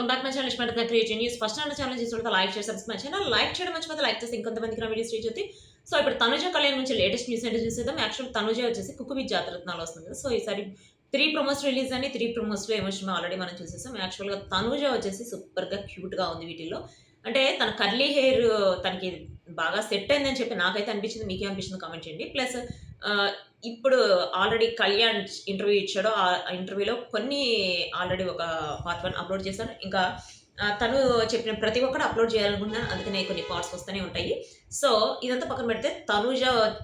Welcome back my channel ఇష్టమైన creative news. First నా channel చూస్తుంటే లైక్ చేసి సబ్స్క్రైబ్ చేయండి. లైక్ చేయడం మర్చిపోతే లైక్ చేసి ఇంకొంతమందికి నా వీడియోస్ రీచ్ అవుతాయి. సో ఇప్పుడు తనుజ కళ్యాణ్ నుంచి లేటెస్ట్ న్యూస్ ఏంటో చూసేద్దాం. యాక్చువల్ తనుజ వచ్చేసి కుక్కు విత్ జాతరత్నాలు వస్తుంది కదా. సో ఈసారి 3 ప్రమోస్ రిలీజ్ అని 3 ప్రమోస్లో ఎమోషన్ ఆల్రెడీ మనం చూసేసాం. యాక్చువల్గా తనుజ వచ్చేసి సూపర్గా క్యూట్గా ఉంది వీటిల్లో. అంటే తన కర్లీ హెయిర్ తనకి బాగా సెట్ అయిందని చెప్పి నాకైతే అనిపించింది. మీకే అనిపించింది కామెంట్ చేయండి. ప్లస్ ఇప్పుడు ఆల్రెడీ కళ్యాణ్ ఇంటర్వ్యూ ఇచ్చాడో ఆ ఇంటర్వ్యూలో కొన్ని ఆల్రెడీ ఒక పార్ట్ 1 అప్లోడ్ చేశాను. ఇంకా తను చెప్పిన ప్రతి ఒక్కటి అప్లోడ్ చేయాలనుకుంటున్నాను. అందుకనే కొన్ని పార్ట్స్ వస్తూనే ఉంటాయి. సో ఇదంతా పక్కన పెడితే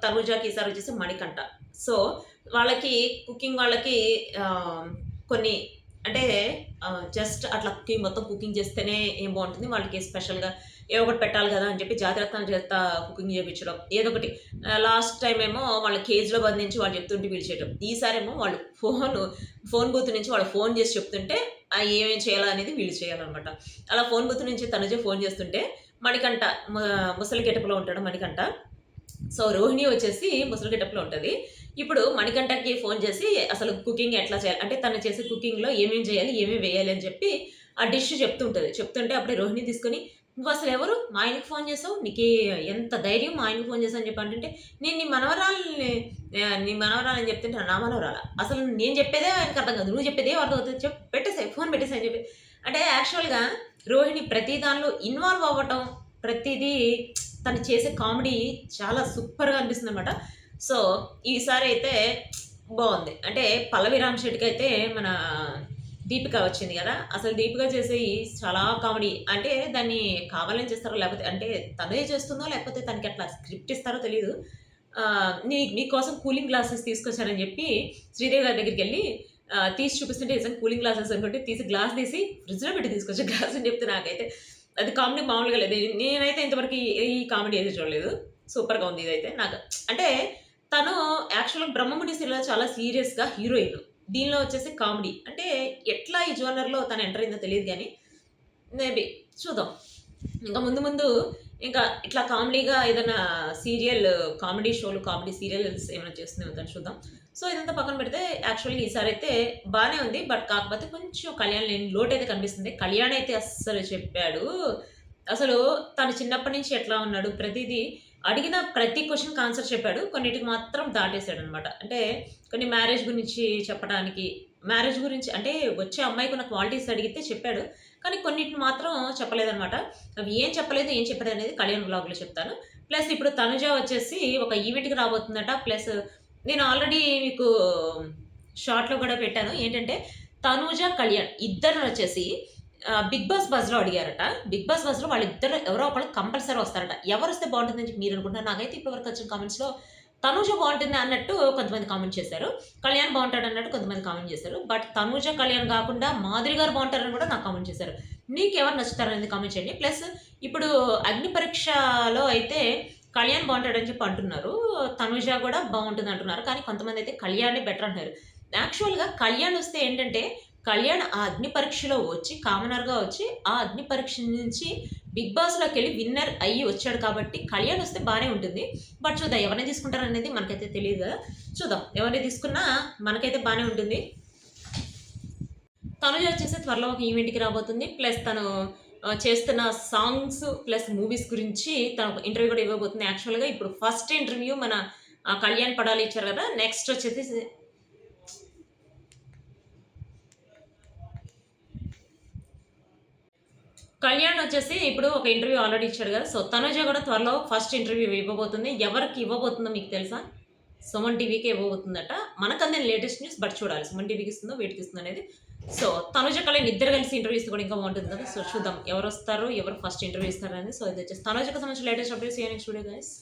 తనుజాకి ఈసారి వచ్చేసి మణికంఠ. సో వాళ్ళకి కుకింగ్ వాళ్ళకి కొన్ని అంటే జస్ట్ అట్లా మొత్తం కుకింగ్ చేస్తేనే ఏం బాగుంటుంది. వాళ్ళకి స్పెషల్గా ఏదో ఒకటి పెట్టాలి కదా అని చెప్పి జాతిరత్నాలు చేత కుకింగ్ చేయించడం ఏదో ఒకటి. లాస్ట్ టైం ఏమో వాళ్ళ కేజ్లో బంధించి వాళ్ళు చెప్తుంటే పిలిచేయడం. ఈసారేమో వాళ్ళు ఫోన్ బూత్ నుంచి వాళ్ళు ఫోన్ చేసి చెప్తుంటే ఏమేం చేయాలా అనేది వీళ్ళు చేయాలన్నమాట. అలా ఫోన్ బూత్ నుంచి తనుజ ఫోన్ చేస్తుంటే మణికంఠ ముసలి గెటప్లో ఉంటాడు మణికంఠ. సో రోహిణి వచ్చేసి ముసలి గెటప్లో ఉంటుంది. ఇప్పుడు మణికంఠకి ఫోన్ చేసి అసలు కుకింగ్ ఎట్లా చేయాలి అంటే తను చేసే కుకింగ్లో ఏమేమి చేయాలి ఏమేమి వేయాలి అని చెప్పి ఆ డిష్ చెప్తుంటే అప్పుడే రోహిణి తీసుకొని నువ్వు అసలు ఎవరు మా ఆయనకి ఫోన్ చేసావు, నీకు ఎంత ధైర్యం మా ఆయనకి ఫోన్ చేసావు అని చెప్పి అంటే నేను నీ మనవరాలని చెప్తుంటే నా మనవరాల అసలు నేను చెప్పేదే ఆయనకు అర్థం కాదు, నువ్వు చెప్పేదే అర్థం అవుతుంది, పెట్టేసాయి ఫోన్ పెట్టేసాయి అని చెప్పి. అంటే యాక్చువల్గా రోహిణి ప్రతి దానిలో ఇన్వాల్వ్ అవ్వటం ప్రతిదీ తను చేసే కామెడీ చాలా సూపర్గా అనిపిస్తుంది అనమాట. సో ఈసారి అయితే బాగుంది. అంటే పల్లవి రామశెట్టికి అయితే మన దీపిక వచ్చింది కదా. అసలు దీపిక చేసే చాలా కామెడీ. అంటే దాన్ని కావాలని చేస్తారో లేకపోతే అంటే తనే చేస్తుందో లేకపోతే తనకి అట్లా స్క్రిప్ట్ ఇస్తారో తెలియదు. మీకోసం కూలింగ్ గ్లాసెస్ తీసుకొచ్చారని చెప్పి శ్రీదేవి గారి దగ్గరికి వెళ్ళి తీసి చూపిస్తుంటే నిజంగా కూలింగ్ గ్లాసెస్ అనుకుంటే గ్లాస్ తీసి ఫ్రిడ్జ్లో పెట్టి తీసుకొచ్చే గ్లాస్ అని చెప్తే నాకైతే అది కామెడీ మామూలుగా లేదు. నేనైతే ఇంతవరకు ఈ కామెడీ అయితే చూడలేదు. సూపర్గా ఉంది ఇదైతే నాకు. అంటే తను యాక్చువల్గా బ్రహ్మముడి సినిమా చాలా సీరియస్గా హీరోయిన్, దీనిలో వచ్చేసి కామెడీ. అంటే ఎట్లా ఈ జోనర్లో తను ఎంటర్ అయిందో తెలియదు కానీ మేబీ చూద్దాం. ఇంకా ముందు ఇంకా ఇట్లా కామెడీగా ఏదైనా కామెడీ షోలు కామెడీ సీరియల్స్ ఏమైనా చేస్తుందేమో తను చూద్దాం. సో ఇదంతా పక్కన పెడితే యాక్చువల్గా ఈసారి అయితే బాగానే ఉంది. బట్ కాకపోతే కొంచెం కళ్యాణ్ లేని లోటు అయితే కనిపిస్తుంది. కళ్యాణ్ అయితే అస్సలు చెప్పాడు, అసలు తను చిన్నప్పటి నుంచి ఎట్లా ఉన్నాడు ప్రతిదీ అడిగిన ప్రతి క్వశ్చన్కి ఆన్సర్ చెప్పాడు. కొన్నిటికి మాత్రం దాటేశాడు అనమాట. అంటే కొన్ని మ్యారేజ్ గురించి చెప్పడానికి, మ్యారేజ్ గురించి అంటే వచ్చే అమ్మాయికి ఉన్న క్వాలిటీస్ అడిగితే చెప్పాడు. కానీ కొన్నిటిని మాత్రం చెప్పలేదనమాట. అవి ఏం చెప్పలేదు అనేది కళ్యాణ్ బ్లాగ్లో చెప్తాను. ప్లస్ ఇప్పుడు తనుజ వచ్చేసి ఒక ఈవెంట్కి రాబోతుందట. ప్లస్ నేను ఆల్రెడీ మీకు షార్ట్లో కూడా పెట్టాను. ఏంటంటే తనుజ కళ్యాణ్ ఇద్దరు వచ్చేసి బిగ్ బాస్ బజ్లో అడిగారట. బిగ్ బాస్ బజ్లో వాళ్ళిద్దరు ఎవరో ఒకళ్ళు కంపల్సరీ వస్తారట. ఎవరు వస్తే బాగుంటుందని చెప్పి మీరు అనుకుంటున్నారు? నాకైతే ఇప్పటివరకు వచ్చిన కామెంట్స్లో తనుజ బాగుంటుంది అన్నట్టు కొంతమంది కామెంట్ చేశారు, కళ్యాణ్ బాగుంటాడు అన్నట్టు కొంతమంది కామెంట్ చేశారు. బట్ తనుజ కళ్యాణ్ కాకుండా మాధురి గారు బాగుంటారని కూడా నాకు కామెంట్ చేశారు. మీకు ఎవరు నచ్చుతారనేది కామెంట్ చేయండి. ప్లస్ ఇప్పుడు అగ్ని పరీక్షలో అయితే కళ్యాణ్ బాగుంటాడని చెప్పి అంటున్నారు, తనుజ కూడా బాగుంటుంది అంటున్నారు. కానీ కొంతమంది అయితే కళ్యాణ్ బెటర్ అంటున్నారు. యాక్చువల్గా కళ్యాణ్ వస్తే ఏంటంటే కళ్యాణ్ ఆ అగ్ని పరీక్షలో వచ్చి కామనర్గా వచ్చి ఆ అగ్ని పరీక్ష నుంచి బిగ్ బాస్లోకి వెళ్ళి విన్నర్ అయ్యి వచ్చాడు కాబట్టి కళ్యాణ్ వస్తే బాగానే ఉంటుంది. బట్ చూద్దాం ఎవరిని తీసుకుంటారు అనేది మనకైతే తెలియదు కదా. చూద్దాం ఎవరిని తీసుకున్నా మనకైతే బాగానే ఉంటుంది. తనుజ వచ్చేసి త్వరలో ఒక ఈవెంట్కి రాబోతుంది. ప్లస్ తను చేస్తున్న సాంగ్స్ ప్లస్ మూవీస్ గురించి తను ఇంటర్వ్యూ కూడా ఇవ్వబోతుంది. యాక్చువల్గా ఇప్పుడు ఫస్ట్ ఇంటర్వ్యూ మన కళ్యాణ్ పడాలి ఇచ్చారు కదా. నెక్స్ట్ వచ్చేసి కళ్యాణ్ వచ్చేసి ఇప్పుడు ఒక ఇంటర్వ్యూ ఆల్రెడీ ఇచ్చాడు కదా. సో తనుజ కూడా త్వరలో ఫస్ట్ ఇంటర్వ్యూ ఇవ్వబోతుంది. ఎవరికి ఇవ్వబోతుందో మీకు తెలుసా? సుమన్ టీవీకి ఇవ్వబోతుందట. మనకందే లేటెస్ట్ న్యూస్. బట్ చూడాలి సుమన్ టీవీకి ఇస్తుందో వీటికి ఇస్తుందో అనేది. సో తనుజ కళ్యాణ్ ఇద్దరు కలిసి ఇంటర్వ్యూ ఇస్తే కూడా ఇంకా బాగుంటుంది కదా. సో చూద్దాం ఎవరు వస్తారు, ఎవరు ఫస్ట్ ఇంటర్వ్యూ ఇస్తారు అనేది. సో ఇది వచ్చేసి తనుజకు సంబంధించిన latest updates next video guys.